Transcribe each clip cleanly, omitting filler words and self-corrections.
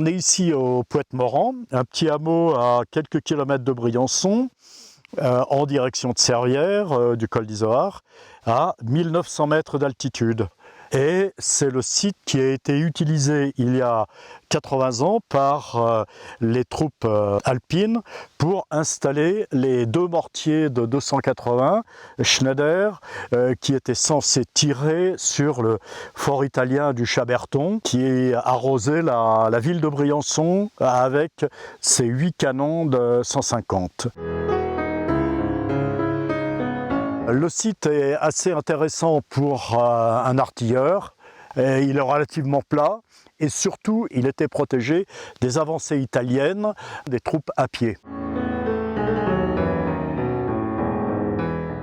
On est ici au Poète-Morand, un petit hameau à quelques kilomètres de Briançon, en direction de Serrières, du col d'Izoard, à 1900 mètres d'altitude. Et c'est le site qui a été utilisé il y a 80 ans par les troupes alpines pour installer les deux mortiers de 280 Schneider qui étaient censés tirer sur le fort italien du Chaberton qui arrosait la ville de Briançon avec ses 8 canons de 150. Le site est assez intéressant pour un artilleur. Il est relativement plat et surtout il était protégé des avancées italiennes des troupes à pied.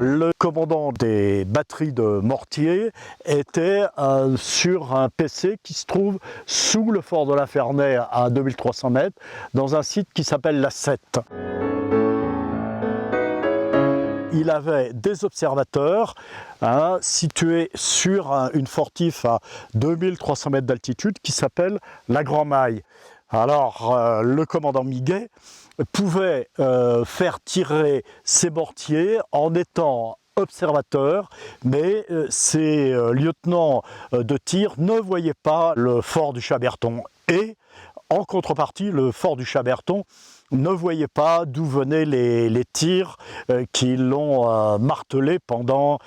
Le commandant des batteries de mortiers était sur un PC qui se trouve sous le fort de la Ferney à 2300 mètres dans un site qui s'appelle la 7. Il avait des observateurs situés sur une fortif à 2300 mètres d'altitude qui s'appelle la Grand Maille. Alors le commandant Miguet pouvait faire tirer ses mortiers en étant observateur, mais ses lieutenants de tir ne voyaient pas le fort du Chaberton. Et en contrepartie, le fort du Chaberton ne voyait pas d'où venaient les tirs qui l'ont martelé pendant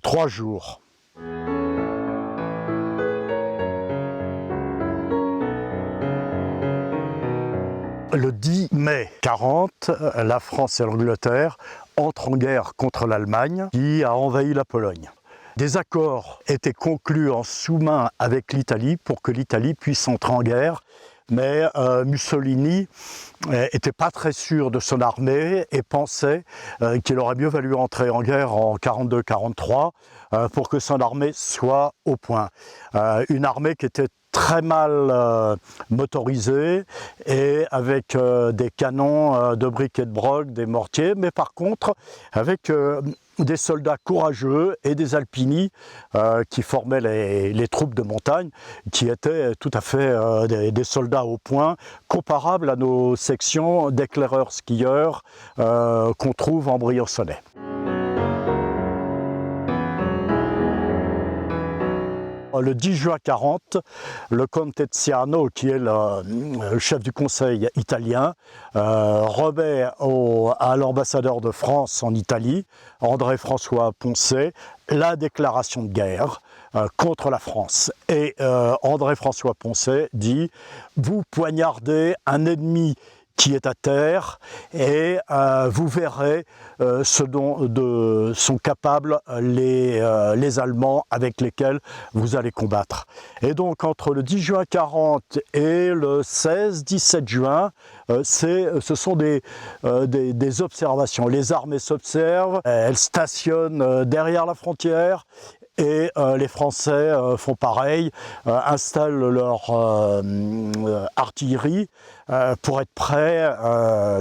3 jours. Le 10 mai 1940, la France et l'Angleterre entrent en guerre contre l'Allemagne qui a envahi la Pologne. Des accords étaient conclus en sous-main avec l'Italie pour que l'Italie puisse entrer en guerre. Mais Mussolini n'était pas très sûr de son armée et pensait qu'il aurait mieux valu entrer en guerre en 1942-1943 pour que son armée soit au point. Une armée qui était très mal motorisée et avec des canons de briques et de broc, des mortiers, mais par contre avec des soldats courageux et des alpini qui formaient les troupes de montagne, qui étaient tout à fait des soldats au point, comparables à nos sections d'éclaireurs skieurs qu'on trouve en Briançonnais. Le 10 juin 1940, le comte Tiziano, qui est le chef du conseil italien, remet à l'ambassadeur de France en Italie, André-François Poncet, la déclaration de guerre contre la France. Et André-François Poncet dit « Vous poignardez un ennemi qui est à terre et vous verrez ce dont sont capables les Allemands avec lesquels vous allez combattre. » Et donc entre le 10 juin 1940 et le 16-17 juin, ce sont des observations. Les armées s'observent, elles stationnent derrière la frontière. Et les Français font pareil, installent leur artillerie pour être prêts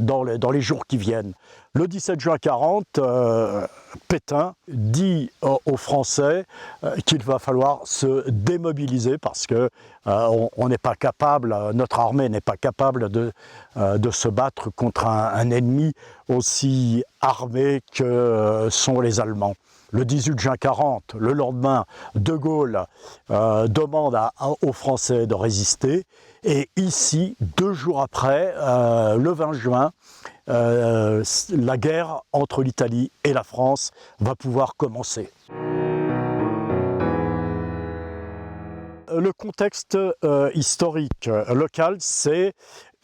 dans les jours qui viennent. Le 17 juin 1940, Pétain dit aux Français qu'il va falloir se démobiliser parce que on n'est pas capable, notre armée n'est pas capable de se battre contre un ennemi aussi armé que sont les Allemands. Le 18 juin 1940, le lendemain, De Gaulle demande aux Français de résister. Et ici, 2 jours après, le 20 juin, la guerre entre l'Italie et la France va pouvoir commencer. Le contexte historique local, c'est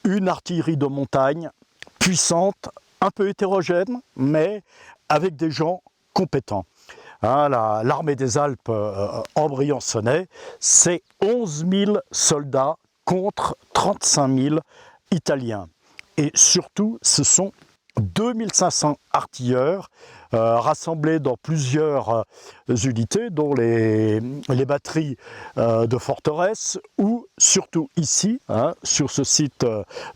une artillerie de montagne puissante, un peu hétérogène, mais avec des gens compétents. L'armée des Alpes en Briançonnais, c'est 11 000 soldats contre 35 000 Italiens. Et surtout, ce sont 2500 artilleurs rassemblés dans plusieurs unités, dont les batteries de forteresse, ou surtout ici, sur ce site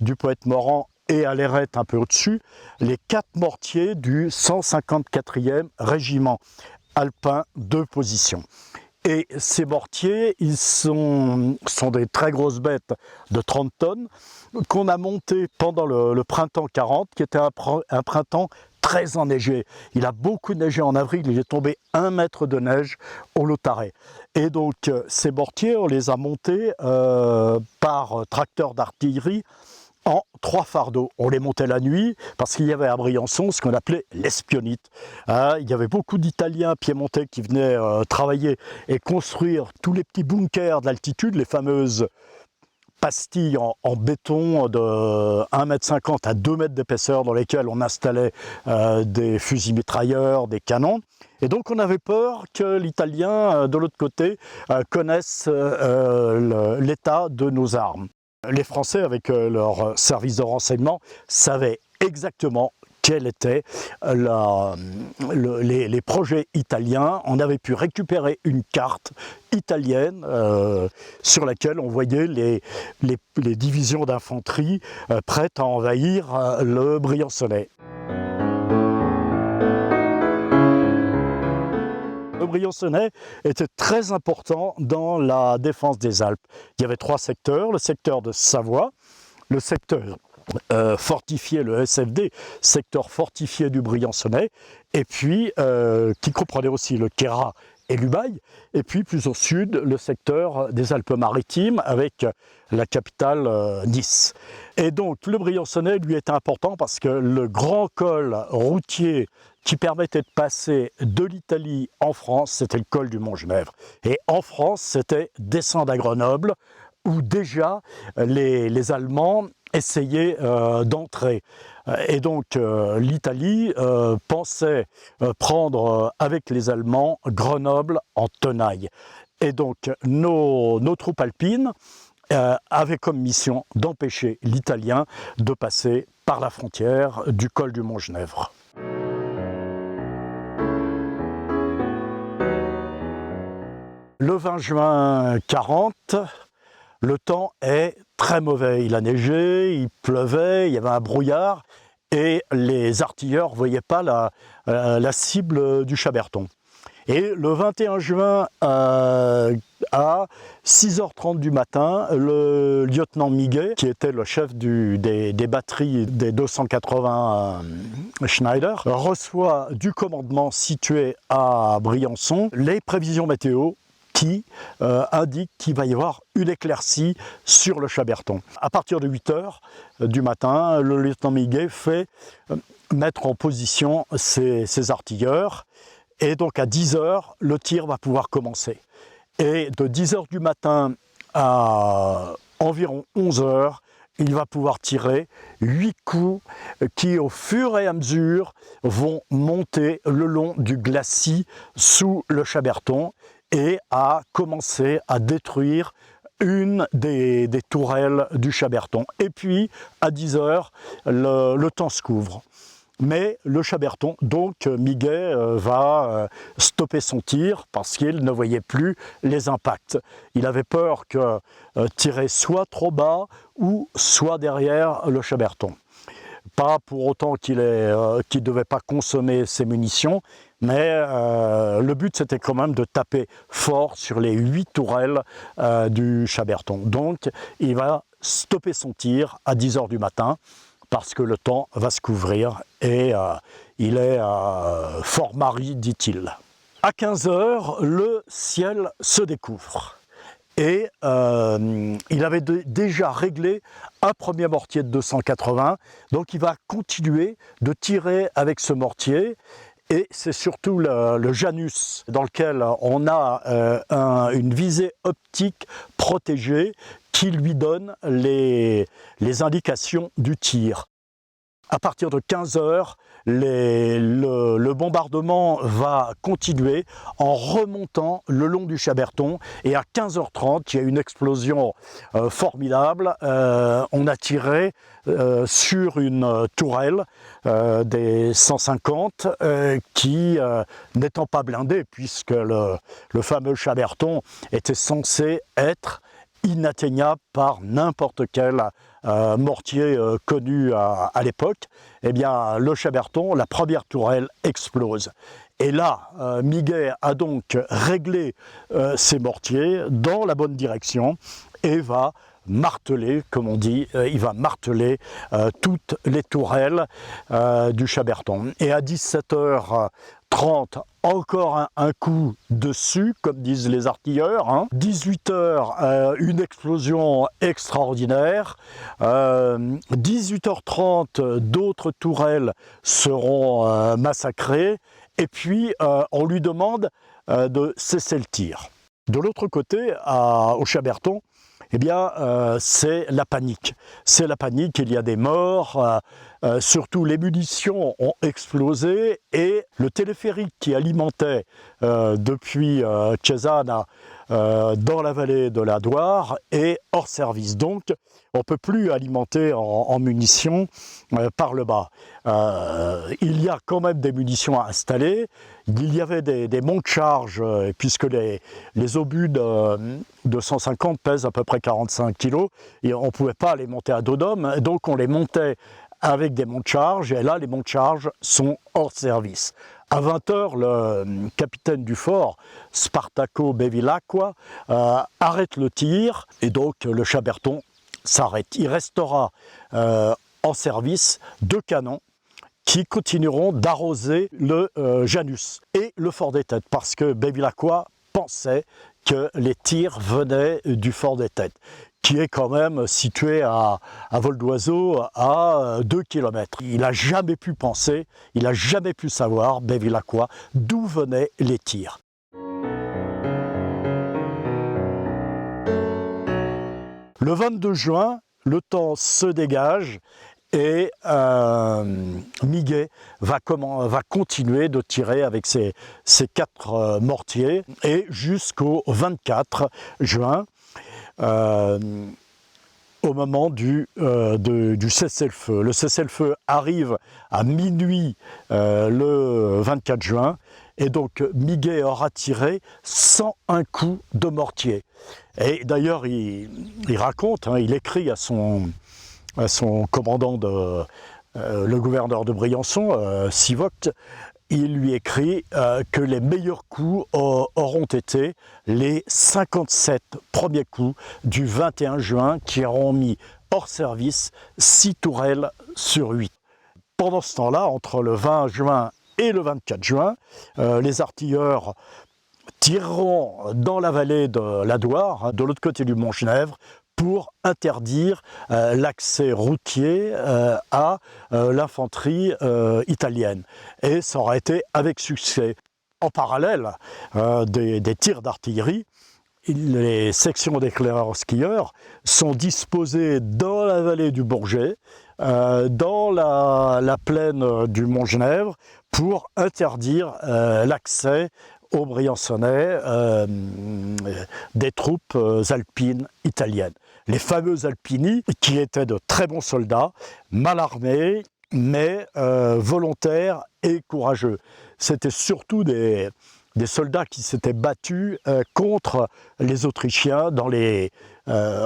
du Poète-Morand, et à l'Airette un peu au-dessus, les 4 mortiers du 154e régiment alpin de position. Et ces mortiers, ils sont des très grosses bêtes de 30 tonnes qu'on a montées pendant le printemps 40, qui était un printemps très enneigé. Il a beaucoup neigé en avril, il est tombé 1 mètre de neige au Lautaret. Et donc ces mortiers, on les a montés par tracteur d'artillerie en 3 fardeaux. On les montait la nuit parce qu'il y avait à Briançon ce qu'on appelait l'espionnite. Il y avait beaucoup d'Italiens piémontais qui venaient travailler et construire tous les petits bunkers d'altitude, les fameuses pastilles en béton de 1,50 m à 2 mètres d'épaisseur dans lesquelles on installait des fusils mitrailleurs, des canons. Et donc on avait peur que l'Italien de l'autre côté connaisse l'état de nos armes. Les Français, avec leur service de renseignement, savaient exactement quels étaient les projets italiens. On avait pu récupérer une carte italienne sur laquelle on voyait les divisions d'infanterie prêtes à envahir le Briançonnais. Le Briançonnais était très important dans la défense des Alpes. Il y avait 3 secteurs, le secteur de Savoie, le secteur fortifié, le SFD, secteur fortifié du Briançonnais, et puis qui comprenait aussi le Queyras et l'Ubaye, et puis plus au sud, le secteur des Alpes-Maritimes avec la capitale Nice. Et donc le Briançonnais lui était important parce que le grand col routier qui permettait de passer de l'Italie en France, c'était le col du Montgenèvre. Et en France, c'était descendre à Grenoble, où déjà les Allemands essayaient d'entrer. Et donc l'Italie pensait prendre avec les Allemands Grenoble en tenaille. Et donc nos troupes alpines avaient comme mission d'empêcher l'Italien de passer par la frontière du col du Montgenèvre. Le 20 juin 40, le temps est très mauvais. Il a neigé, il pleuvait, il y avait un brouillard et les artilleurs ne voyaient pas la cible du Chaberton. Et le 21 juin à 6h30 du matin, le lieutenant Miguet, qui était le chef des batteries des 280 Schneider, reçoit du commandement situé à Briançon les prévisions météo qui indique qu'il va y avoir une éclaircie sur le Chaberton. À partir de 8h du matin, le lieutenant Miguet fait mettre en position ses artilleurs et donc à 10h, le tir va pouvoir commencer. Et de 10h du matin à environ 11h, il va pouvoir tirer 8 coups qui, au fur et à mesure, vont monter le long du glacis sous le Chaberton et à commencer à détruire une des tourelles du Chaberton. Et puis, à 10h, le temps se couvre. Mais le Chaberton, donc Miguet va stopper son tir parce qu'il ne voyait plus les impacts. Il avait peur que tirer soit trop bas ou soit derrière le Chaberton. Pas pour autant qu'il ne devait pas consommer ses munitions, mais le but c'était quand même de taper fort sur les 8 tourelles du Chaberton. Donc il va stopper son tir à 10h du matin parce que le temps va se couvrir et il est Fort Marie, dit-il. À 15h, le ciel se découvre. Et il avait déjà réglé un premier mortier de 280, donc il va continuer de tirer avec ce mortier. Et c'est surtout le Janus dans lequel on a une visée optique protégée qui lui donne les indications du tir. À partir de 15h, le bombardement va continuer en remontant le long du Chaberton et à 15h30, il y a une explosion formidable. On a tiré sur une tourelle des 150 qui, n'étant pas blindée, puisque le fameux Chaberton était censé être inatteignable par n'importe quel mortier connu à l'époque. Eh bien, le Chaberton, la première tourelle explose. Et là, Miguet a donc réglé ses mortiers dans la bonne direction et va marteler, comme on dit, il va marteler toutes les tourelles du Chaberton. Et à 17h30, encore un coup dessus, comme disent les artilleurs. 18h, une explosion extraordinaire. 18h30, d'autres tourelles seront massacrées. Et puis, on lui demande de cesser le tir. De l'autre côté, au Chaberton, eh bien, c'est la panique. C'est la panique, il y a des morts, surtout les munitions ont explosé et le téléphérique qui alimentait depuis Cesana dans la vallée de la Doire est hors service. Donc, on ne peut plus alimenter en munitions par le bas. Il y a quand même des munitions installées. Il y avait des monts de charge, puisque les obus de 150 pèsent à peu près 45 kg, et on ne pouvait pas les monter à dos d'homme, donc on les montait avec des monts de charge, et là les monts de charge sont hors service. À 20h, le capitaine du fort, Spartaco Bevilacqua, arrête le tir, et donc le Chaberton s'arrête. Il restera en service 2 canons qui continueront d'arroser le Janus et le fort des Têtes, parce que Bevilacqua pensait que les tirs venaient du fort des Têtes, qui est quand même situé à vol d'oiseau à 2 km. Il n'a jamais pu penser, il n'a jamais pu savoir, Bevilacqua, d'où venaient les tirs. Le 22 juin, le temps se dégage et Miguet va continuer de tirer avec ses 4 mortiers et jusqu'au 24 juin, au moment du cessez-le-feu. Le cessez-le-feu arrive à minuit le 24 juin et donc Miguet aura tiré 101 coups de mortier. Et d'ailleurs, il raconte, il écrit à son commandant, le gouverneur de Briançon, Sivoct, il lui écrit que les meilleurs coups auront été les 57 premiers coups du 21 juin qui auront mis hors service 6 tourelles sur 8. Pendant ce temps-là, entre le 20 juin et le 24 juin, les artilleurs tireront dans la vallée de la Doire, de l'autre côté du Mont-Genèvre, pour interdire l'accès routier à l'infanterie italienne. Et ça aura été avec succès. En parallèle des tirs d'artillerie, les sections d'éclaireurs-skieurs sont disposées dans la vallée du Bourget, dans la plaine du Mont-Genèvre, pour interdire l'accès aux Briançonnais des troupes alpines italiennes. Les fameux alpini, qui étaient de très bons soldats, mal armés, mais volontaires et courageux. C'était surtout des soldats qui s'étaient battus contre les Autrichiens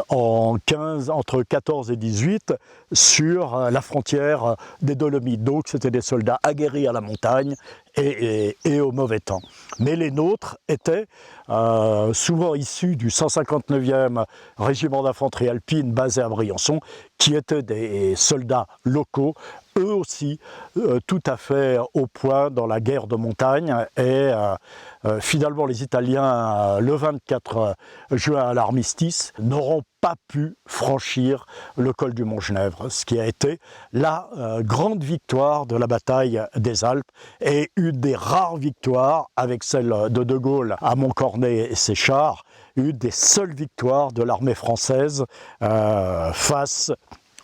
entre 14 et 18 sur la frontière des Dolomites. Donc c'était des soldats aguerris à la montagne et au mauvais temps. Mais les nôtres étaient souvent issus du 159e régiment d'infanterie alpine basé à Briançon, qui étaient des soldats locaux, eux aussi tout à fait au point dans la guerre de montagne. Et finalement les Italiens, le 24 juin à l'armistice, n'auront pas pu franchir le col du Mont-Genèvre, ce qui a été la grande victoire de la bataille des Alpes et une des rares victoires, avec celle de Gaulle à Montcornet et ses chars, une des seules victoires de l'armée française face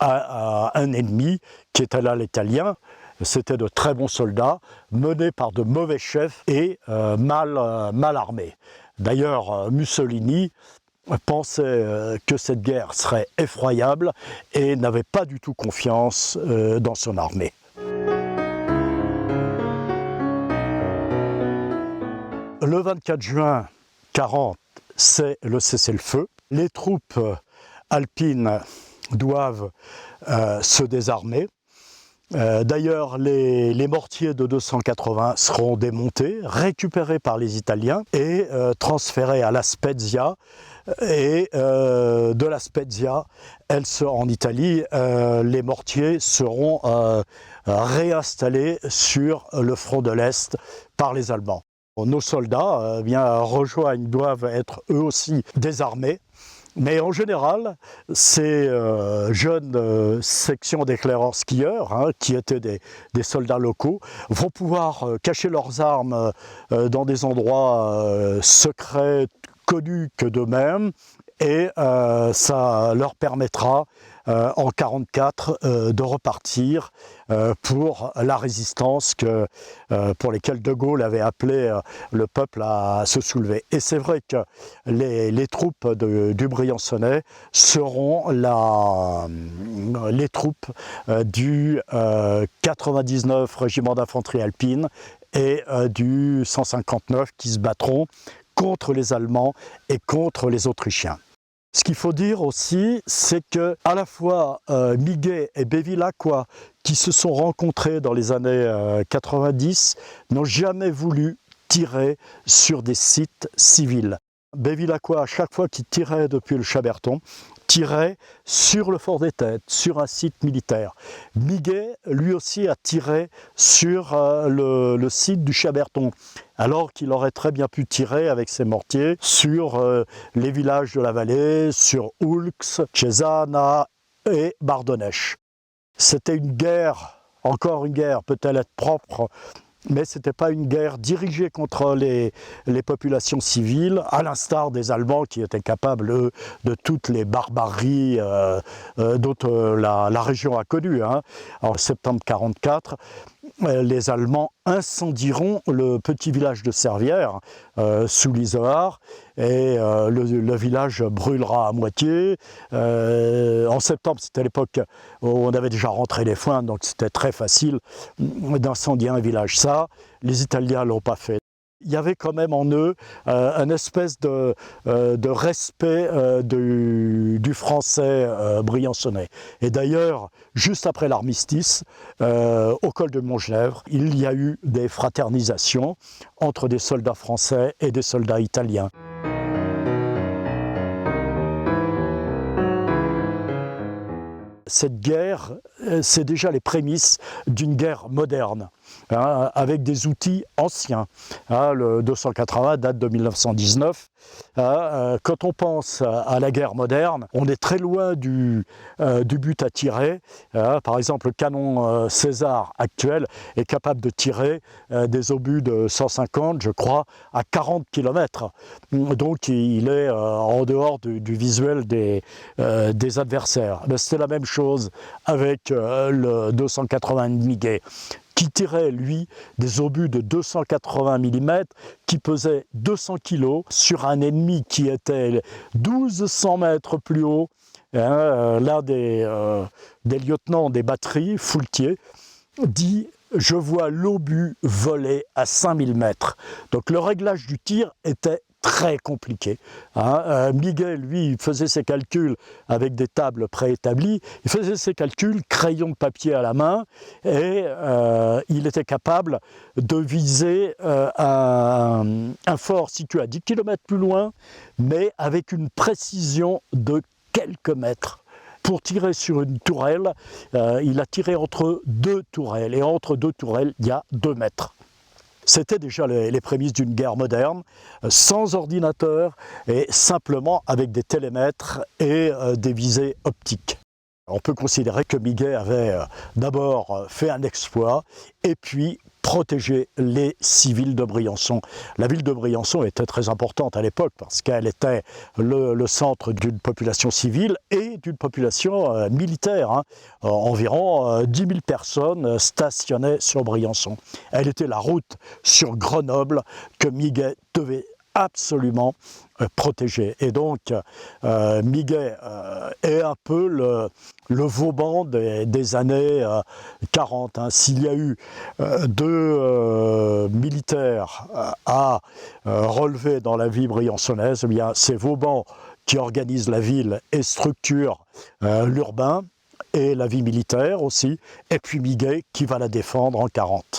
à un ennemi qui était là l'italien. C'était de très bons soldats, menés par de mauvais chefs et mal armés. D'ailleurs, Mussolini pensait que cette guerre serait effroyable et n'avait pas du tout confiance dans son armée. Le 24 juin 40, c'est le cessez-le-feu. Les troupes alpines doivent se désarmer. D'ailleurs, les mortiers de 280 seront démontés, récupérés par les Italiens et transférés à La Spezia. Et de La Spezia, en Italie, les mortiers seront réinstallés sur le front de l'Est par les Allemands. Nos soldats doivent être eux aussi désarmés. Mais en général, ces jeunes sections d'éclaireurs skieurs, qui étaient des soldats locaux, vont pouvoir cacher leurs armes dans des endroits secrets, connus que d'eux-mêmes, et ça leur permettra en 1944 de repartir pour la résistance pour laquelle De Gaulle avait appelé le peuple à se soulever. Et c'est vrai que les troupes du Briançonnais seront les troupes du 99 régiment d'infanterie alpine et du 159 qui se battront contre les Allemands et contre les Autrichiens. Ce qu'il faut dire aussi, c'est que à la fois Miguet et Bevilacqua, qui se sont rencontrés dans les années 90, n'ont jamais voulu tirer sur des sites civils. Bevilacqua, à chaque fois qu'il tirait depuis le Chaberton, tirait sur le fort des Têtes, sur un site militaire. Miguet, lui aussi, a tiré sur le site du Chaberton, alors qu'il aurait très bien pu tirer avec ses mortiers sur les villages de la vallée, sur Oulx, Cesana et Bardonnèche. C'était une guerre, encore une guerre, peut-elle être propre, mais ce n'était pas une guerre dirigée contre les populations civiles, à l'instar des Allemands qui étaient capables, eux, de toutes les barbaries dont la région a connues. En septembre 1944, les Allemands incendieront le petit village de Servières sous l'Izoard et le village brûlera à moitié. En septembre, c'était l'époque où on avait déjà rentré les foins, donc c'était très facile d'incendier un village. Ça, les Italiens ne l'ont pas fait. Il y avait quand même en eux une espèce de respect du français briançonnais. Et d'ailleurs, juste après l'armistice, au col de Montgenèvre, il y a eu des fraternisations entre des soldats français et des soldats italiens. Cette guerre, c'est déjà les prémices d'une guerre moderne, avec des outils anciens. Le 280 date de 1919. Quand on pense à la guerre moderne, on est très loin du but à tirer. Par exemple, le canon César actuel est capable de tirer des obus de 150, je crois, à 40 km. Donc il est en dehors du visuel des adversaires. C'est la même chose avec le 280 de Miguet, qui tirait, lui, des obus de 280 mm, qui pesaient 200 kg sur un ennemi qui était 1200 mètres plus haut. L'un des lieutenants des batteries, Foulquier, dit « Je vois l'obus voler à 5000 mètres ». Donc le réglage du tir était très compliqué. Miguel, lui, faisait ses calculs avec des tables préétablies, il faisait ses calculs, crayon de papier à la main, et il était capable de viser un fort situé à 10 km plus loin, mais avec une précision de quelques mètres. Pour tirer sur une tourelle, il a tiré entre deux tourelles, et entre deux tourelles, il y a 2 mètres. C'était déjà les prémices d'une guerre moderne, sans ordinateur et simplement avec des télémètres et des visées optiques. On peut considérer que Miguet avait d'abord fait un exploit et puis protéger les civils de Briançon. La ville de Briançon était très importante à l'époque parce qu'elle était le centre d'une population civile et d'une population militaire. Environ 10 000 personnes stationnaient sur Briançon. Elle était la route sur Grenoble que Miguet devait absolument protégé. Et donc Miguet est un peu le Vauban des années 40. S'il y a eu deux militaires à relever dans la vie briançonnaise, eh bien c'est Vauban qui organise la ville et structure l'urbain, et la vie militaire aussi, et puis Miguet qui va la défendre en 40.